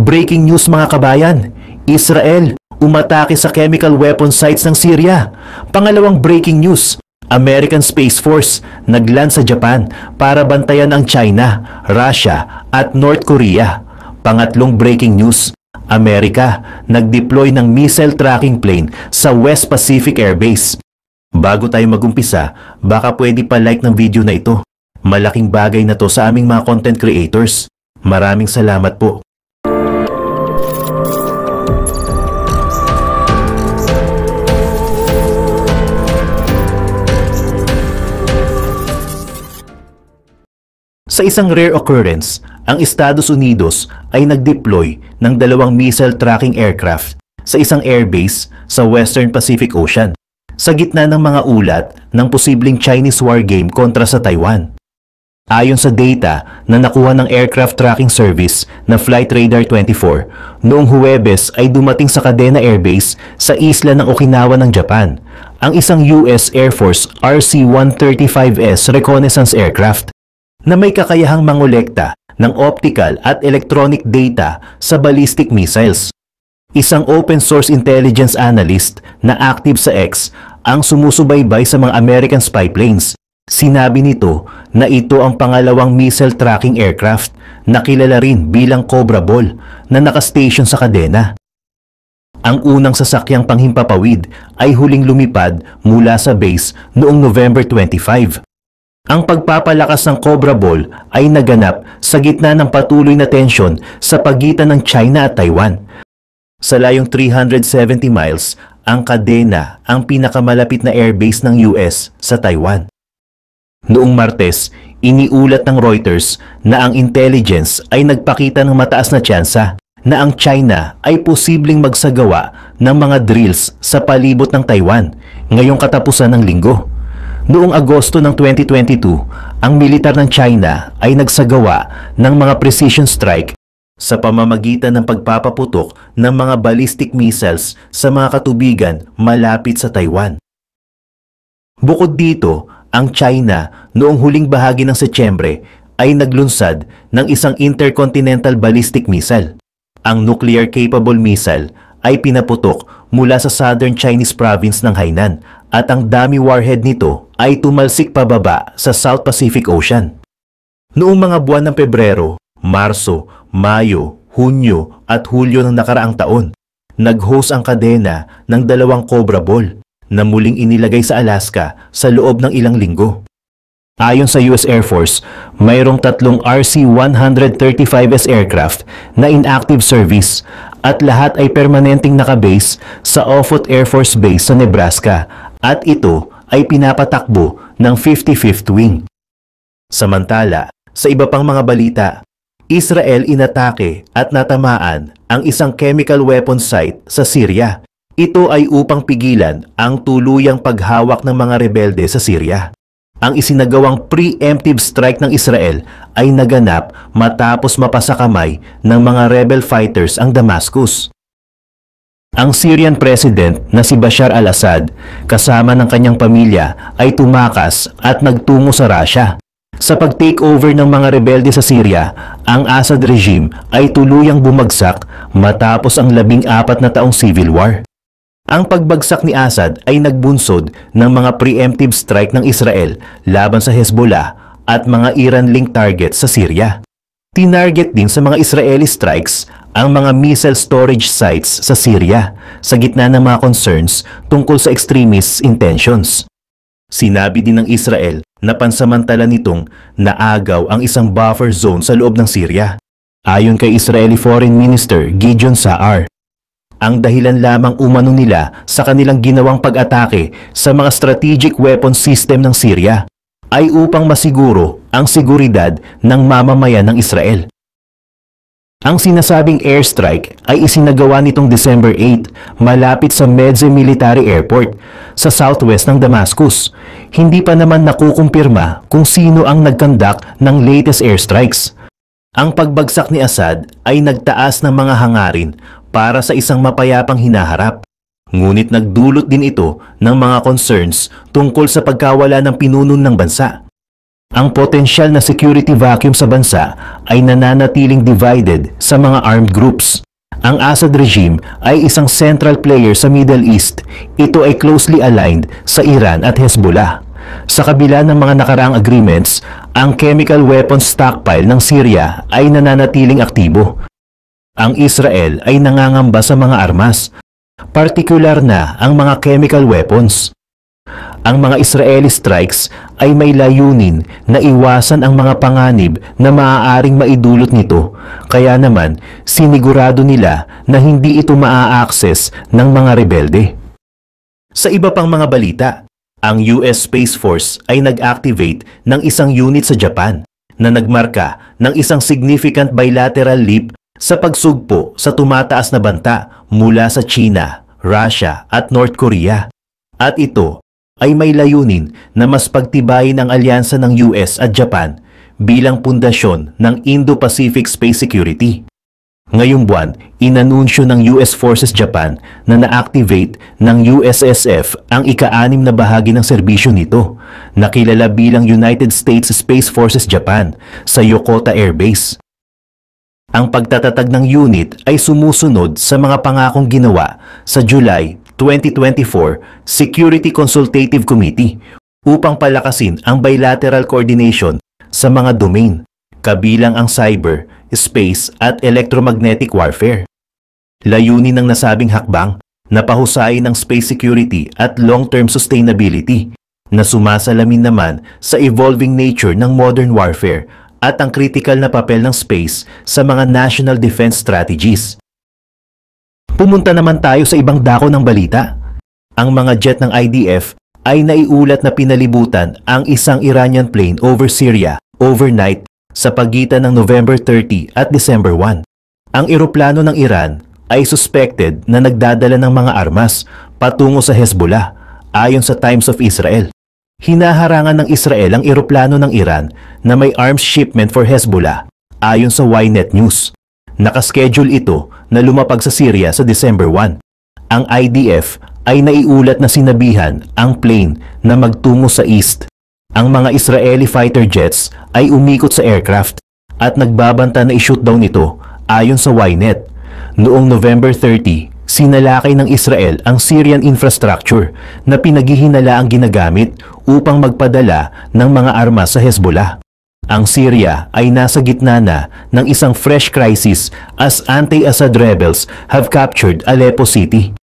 Breaking news mga kabayan, Israel umatake sa chemical weapon sites ng Syria. Pangalawang breaking news, American Space Force nagland sa Japan para bantayan ang China, Russia at North Korea. Pangatlong breaking news, Amerika nag-deploy ng missile tracking plane sa West Pacific Air Base. Bago tayo magumpisa, baka pwede pa like ng video na ito. Malaking bagay na to sa aming mga content creators. Maraming salamat po. Sa isang rare occurrence, ang Estados Unidos ay nag-deploy ng dalawang missile tracking aircraft sa isang airbase sa Western Pacific Ocean, sa gitna ng mga ulat ng posibleng Chinese war game kontra sa Taiwan. Ayon sa data na nakuha ng aircraft tracking service na Flight Radar 24, noong Huwebes ay dumating sa Kadena Airbase sa isla ng Okinawa ng Japan ang isang US Air Force RC-135S reconnaissance aircraft na may kakayahang mangolekta ng optical at electronic data sa ballistic missiles. Isang open source intelligence analyst na active sa X ang sumusubaybay sa mga American spy planes. Sinabi nito na ito ang pangalawang missile tracking aircraft na kilala rin bilang Cobra Ball na nakastation sa kadena. Ang unang sasakyang panghimpapawid ay huling lumipad mula sa base noong November 25. Ang pagpapalakas ng Cobra Ball ay naganap sa gitna ng patuloy na tensyon sa pagitan ng China at Taiwan. Sa layong 370 miles, ang kadena ang pinakamalapit na airbase ng US sa Taiwan. Noong Martes, iniulat ng Reuters na ang intelligence ay nagpakita ng mataas na tsansa na ang China ay posibleng magsagawa ng mga drills sa palibot ng Taiwan ngayong katapusan ng linggo. Noong Agosto ng 2022, ang militar ng China ay nagsagawa ng mga precision strike sa pamamagitan ng pagpapaputok ng mga ballistic missiles sa mga katubigan malapit sa Taiwan. Bukod dito, ang China noong huling bahagi ng Setyembre ay naglunsad ng isang intercontinental ballistic missile. Ang nuclear-capable missile ay pinaputok mula sa southern Chinese province ng Hainan at ang dummy warhead nito ay tumalsik pababa sa South Pacific Ocean. Noong mga buwan ng Pebrero, Marso, Mayo, Hunyo at Hulyo ng nakaraang taon, nag-host ang kadena ng dalawang Cobra Ball na muling inilagay sa Alaska sa loob ng ilang linggo. Ayon sa US Air Force, mayroong tatlong RC-135S aircraft na inactive service at lahat ay permanenteng nakabase sa Offutt Air Force Base sa Nebraska at ito ay pinapatakbo ng 55th Wing. Samantala, sa iba pang mga balita, Israel inatake at natamaan ang isang chemical weapon site sa Syria. Ito ay upang pigilan ang tuluyang paghawak ng mga rebelde sa Syria. Ang isinagawang preemptive strike ng Israel ay naganap matapos mapasakamay ng mga rebel fighters ang Damascus. Ang Syrian President na si Bashar al-Assad kasama ng kanyang pamilya ay tumakas at nagtungo sa Russia. Sa pag-takeover ng mga rebelde sa Syria, ang Assad regime ay tuluyang bumagsak matapos ang 14 na taong civil war. Ang pagbagsak ni Assad ay nagbunsod ng mga preemptive strike ng Israel laban sa Hezbollah at mga Iran-linked targets sa Syria. Tinarget din sa mga Israeli strikes ang mga missile storage sites sa Syria sa gitna ng mga concerns tungkol sa extremist intentions. Sinabi din ng Israel na pansamantala nitong naagaw ang isang buffer zone sa loob ng Syria. Ayon kay Israeli Foreign Minister Gideon Saar, ang dahilan lamang umano nila sa kanilang ginawang pag-atake sa mga strategic weapon system ng Syria ay upang masiguro ang seguridad ng mamamayan ng Israel. Ang sinasabing airstrike ay isinagawa nitong December 8 malapit sa Medze Military Airport sa southwest ng Damascus. Hindi pa naman nakukumpirma kung sino ang nagkandak ng latest airstrikes. Ang pagbagsak ni Assad ay nagtaas ng mga hangarin para sa isang mapayapang hinaharap. Ngunit nagdulot din ito ng mga concerns tungkol sa pagkawala ng pinuno ng bansa. Ang potensyal na security vacuum sa bansa ay nananatiling divided sa mga armed groups. Ang Assad regime ay isang central player sa Middle East. Ito ay closely aligned sa Iran at Hezbollah. Sa kabila ng mga nakaraang agreements, ang chemical weapons stockpile ng Syria ay nananatiling aktibo. Ang Israel ay nangangamba sa mga armas, partikular na ang mga chemical weapons. Ang mga Israeli strikes ay may layunin na iwasan ang mga panganib na maaaring maidulot nito, kaya naman sinigurado nila na hindi ito maa-access ng mga rebelde. Sa iba pang mga balita, ang US Space Force ay nag-activate ng isang unit sa Japan na nagmarka ng isang significant bilateral leap sa pagsugpo sa tumataas na banta mula sa China, Russia at North Korea. At ito ay may layunin na mas pagtibayin ang alyansa ng US at Japan bilang pundasyon ng Indo-Pacific Space Security. Ngayong buwan, inanunsyo ng US Forces Japan na na-activate ng USSF ang ika-6 na bahagi ng serbisyo nito, na kilala bilang United States Space Forces Japan sa Yokota Air Base. Ang pagtatatag ng unit ay sumusunod sa mga pangakong ginawa sa July 2024 Security Consultative Committee upang palakasin ang bilateral coordination sa mga domain, kabilang ang cyber, space at electromagnetic warfare. Layunin ng nasabing hakbang na pahusayin ng space security at long-term sustainability na sumasalamin naman sa evolving nature ng modern warfare at ang critical na papel ng space sa mga national defense strategies. Pumunta naman tayo sa ibang dako ng balita. Ang mga jet ng IDF ay naiulat na pinalibutan ang isang Iranian plane over Syria overnight sa pagitan ng November 30 at December 1. Ang eroplano ng Iran ay suspected na nagdadala ng mga armas patungo sa Hezbollah, ayon sa Times of Israel. Hinaharangan ng Israel ang eroplano ng Iran na may arms shipment for Hezbollah, ayon sa Ynet News. Nakaschedule ito na lumapag sa Syria sa December 1. Ang IDF ay naiulat na sinabihan ang plane na magtungo sa east. Ang mga Israeli fighter jets ay umikot sa aircraft at nagbabanta na i-shootdown ito, ayon sa Ynet. Noong November 30, sinalakay ng Israel ang Syrian infrastructure na pinaghihinala ang ginagamit upang magpadala ng mga armas sa Hezbollah. Ang Syria ay nasa gitna na ng isang fresh crisis as anti-Assad rebels have captured Aleppo City.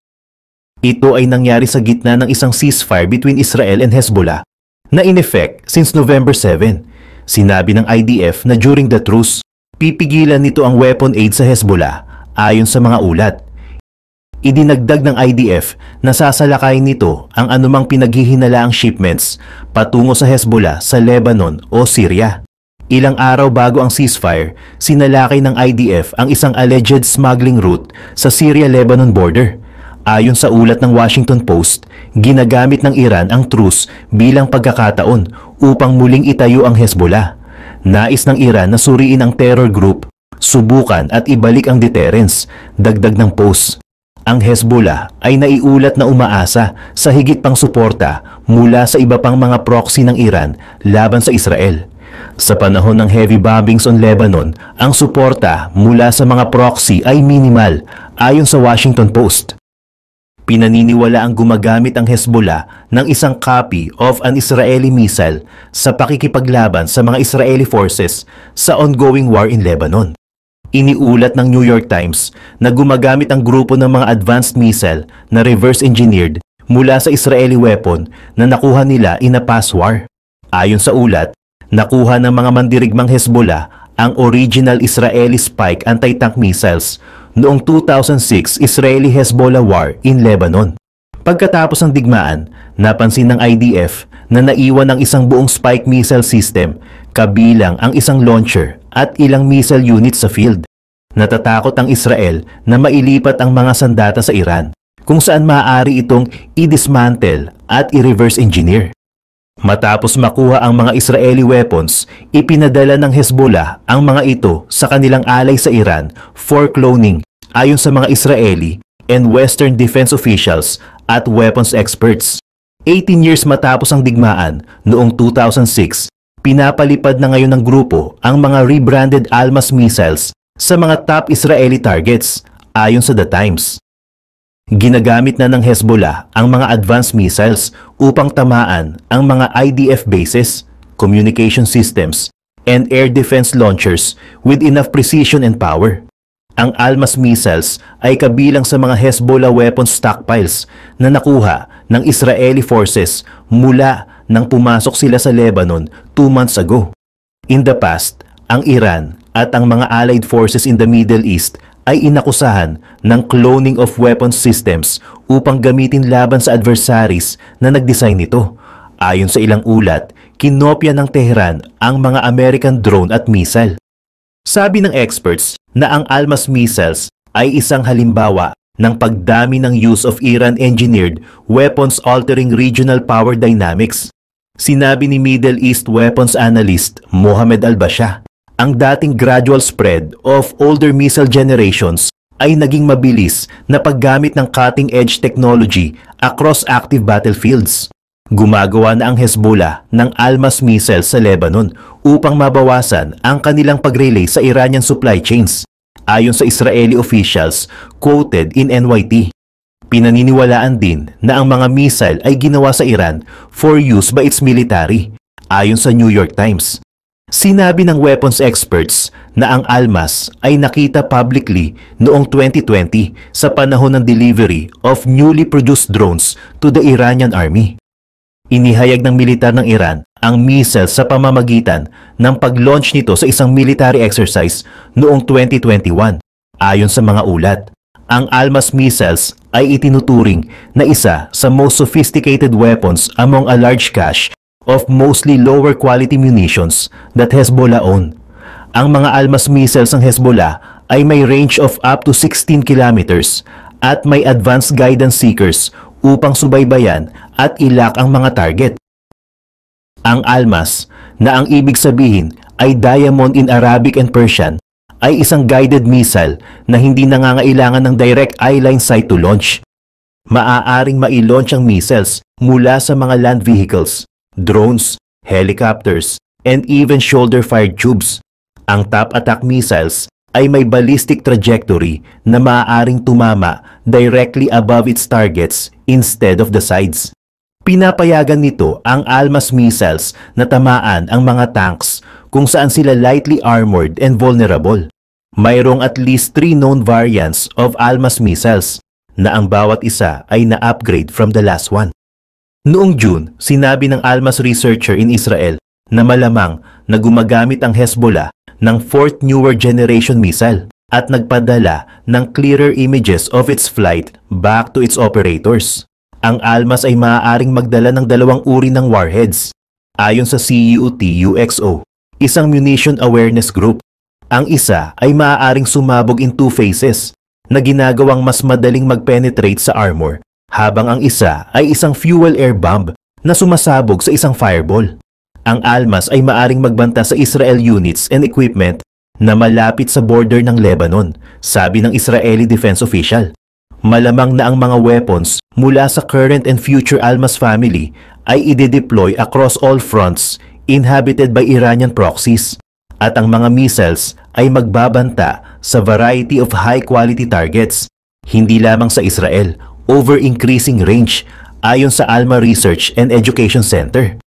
Ito ay nangyari sa gitna ng isang ceasefire between Israel and Hezbollah na in effect since November 7. Sinabi ng IDF na during the truce, pipigilan nito ang weapon aid sa Hezbollah, ayon sa mga ulat. Idinagdag ng IDF na sasalakayin nito ang anumang pinaghihinalaang shipments patungo sa Hezbollah sa Lebanon o Syria. Ilang araw bago ang ceasefire, sinalakay ng IDF ang isang alleged smuggling route sa Syria-Lebanon border. Ayon sa ulat ng Washington Post, ginagamit ng Iran ang truce bilang pagkakataon upang muling itayo ang Hezbollah. Nais ng Iran na suriin ang terror group, subukan at ibalik ang deterrence, dagdag ng Post. Ang Hezbollah ay naiulat na umaasa sa higit pang suporta mula sa iba pang mga proxy ng Iran laban sa Israel. Sa panahon ng heavy bombings on Lebanon, ang suporta mula sa mga proxy ay minimal, ayon sa Washington Post. Pinaniniwala ang gumagamit ang Hezbollah ng isang copy of an Israeli missile sa pakikipaglaban sa mga Israeli forces sa ongoing war in Lebanon. Iniulat ng New York Times na gumagamit ang grupo ng mga advanced missile na reverse-engineered mula sa Israeli weapon na nakuha nila in a past war. Ayon sa ulat, nakuha ng mga mandirigmang Hezbollah ang original Israeli Spike anti-tank missiles noong 2006 Israeli-Hezbollah War in Lebanon. Pagkatapos ng digmaan, napansin ng IDF na naiwan ang isang buong Spike missile system, kabilang ang isang launcher at ilang missile units sa field. Natatakot ang Israel na mailipat ang mga sandata sa Iran, kung saan maaari itong i-dismantle at i-reverse engineer. Matapos makuha ang mga Israeli weapons, ipinadala ng Hezbollah ang mga ito sa kanilang alay sa Iran for cloning, ayon sa mga Israeli and Western defense officials at weapons experts. 18 years matapos ang digmaan, noong 2006, Pinapalipad na ngayon ng grupo ang mga rebranded Almas missiles sa mga top Israeli targets ayon sa The Times. Ginagamit na ng Hezbollah ang mga advanced missiles upang tamaan ang mga IDF bases, communication systems, and air defense launchers with enough precision and power. Ang Almas missiles ay kabilang sa mga Hezbollah weapons stockpiles na nakuha ng Israeli forces mula nang pumasok sila sa Lebanon 2 months ago. In the past, ang Iran at ang mga allied forces in the Middle East ay inakusahan ng cloning of weapons systems upang gamitin laban sa adversaries na nag-design nito. Ayon sa ilang ulat, kinopya ng Tehran ang mga American drone at missile. Sabi ng experts na ang Almas missiles ay isang halimbawa ng pagdami ng use of Iran-engineered weapons altering regional power dynamics. Sinabi ni Middle East weapons analyst Mohammed Al-Basha, ang dating gradual spread of older missile generations ay naging mabilis na paggamit ng cutting-edge technology across active battlefields. Gumagawa na ang Hezbollah ng Almas missiles sa Lebanon upang mabawasan ang kanilang pag-relay sa Iranian supply chains, ayon sa Israeli officials quoted in NYT. Pinaniniwalaan din na ang mga missile ay ginawa sa Iran for use by its military, ayon sa New York Times. Sinabi ng weapons experts na ang Almas ay nakita publicly noong 2020 sa panahon ng delivery of newly produced drones to the Iranian army. Inihayag ng militar ng Iran ang missile sa pamamagitan ng pag-launch nito sa isang military exercise noong 2021, ayon sa mga ulat. Ang Almas missiles ay itinuturing na isa sa most sophisticated weapons among a large cache of mostly lower quality munitions that Hezbollah own. Ang mga Almas missiles ng Hezbollah ay may range of up to 16 kilometers at may advanced guidance seekers upang subaybayan at ilak ang mga target. Ang Almas, na ang ibig sabihin ay diamond in Arabic and Persian, ay isang guided missile na hindi nangangailangan ng direct eye-line sight to launch. Maaaring mai-launch ang missiles mula sa mga land vehicles, drones, helicopters, and even shoulder-fired tubes. Ang top attack missiles ay may ballistic trajectory na maaaring tumama directly above its targets instead of the sides. Pinapayagan nito ang Almas missiles na tamaan ang mga tanks kung saan sila lightly armored and vulnerable. Mayroong at least 3 known variants of Almas missiles na ang bawat isa ay na-upgrade from the last one. Noong June, sinabi ng Almas researcher in Israel na malamang na gumagamit ang Hezbollah ng 4th newer generation missile at nagpadala ng clearer images of its flight back to its operators. Ang Almas ay maaaring magdala ng 2 uri ng warheads, ayon sa CEUT-UXO, isang munition awareness group. Ang isa ay maaaring sumabog in 2 phases na ginagawang mas madaling mag-penetrate sa armor, habang ang isa ay isang fuel air bomb na sumasabog sa isang fireball. Ang Almas ay maaaring magbanta sa Israel units and equipment na malapit sa border ng Lebanon, sabi ng Israeli defense official. Malamang na ang mga weapons mula sa current and future Almas family ay ide-deploy across all fronts inhabited by Iranian proxies, at ang mga missiles ay magbabanta sa variety of high-quality targets, hindi lamang sa Israel, over increasing range, ayon sa Alma Research and Education Center.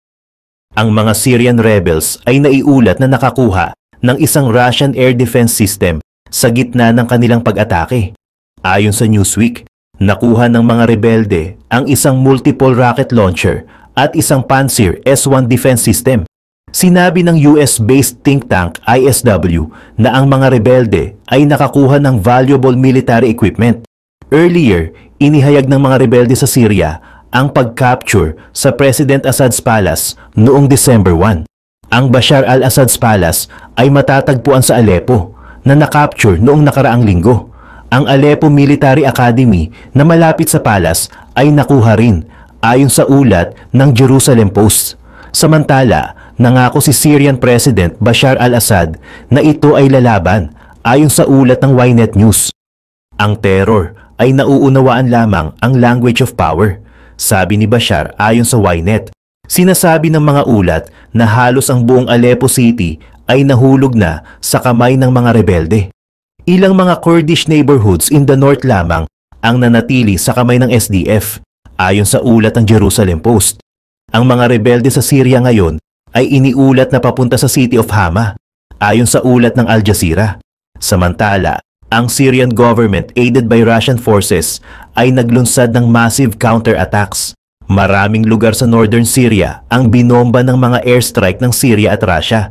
Ang mga Syrian rebels ay naiulat na nakakuha ng isang Russian air defense system sa gitna ng kanilang pag-atake. Ayon sa Newsweek, nakuha ng mga rebelde ang isang multiple rocket launcher at isang Pantsir S-1 defense system. Sinabi ng US-based think tank ISW na ang mga rebelde ay nakakuha ng valuable military equipment. Earlier, inihayag ng mga rebelde sa Syria ang pag-capture sa President Assad's palace noong December 1. Ang Bashar al-Assad's palace ay matatagpuan sa Aleppo na nakapture noong nakaraang linggo. Ang Aleppo Military Academy na malapit sa palace ay nakuha rin, ayon sa ulat ng Jerusalem Post. Samantala, nangako si Syrian President Bashar al-Assad na ito ay lalaban, ayon sa ulat ng Ynet News. Ang terror ay nauunawaan lamang ang language of power, sabi ni Bashar ayon sa Ynet. Sinasabi ng mga ulat na halos ang buong Aleppo City ay nahulog na sa kamay ng mga rebelde. Ilang mga Kurdish neighborhoods in the north lamang ang nanatili sa kamay ng SDF, ayon sa ulat ng Jerusalem Post. Ang mga rebelde sa Syria ngayon ay iniulat na papunta sa city of Hama, ayon sa ulat ng Al Jazeera. Samantala, ang Syrian government aided by Russian forces ay naglunsad ng massive counterattacks. Maraming lugar sa northern Syria ang binomba ng mga airstrike ng Syria at Russia.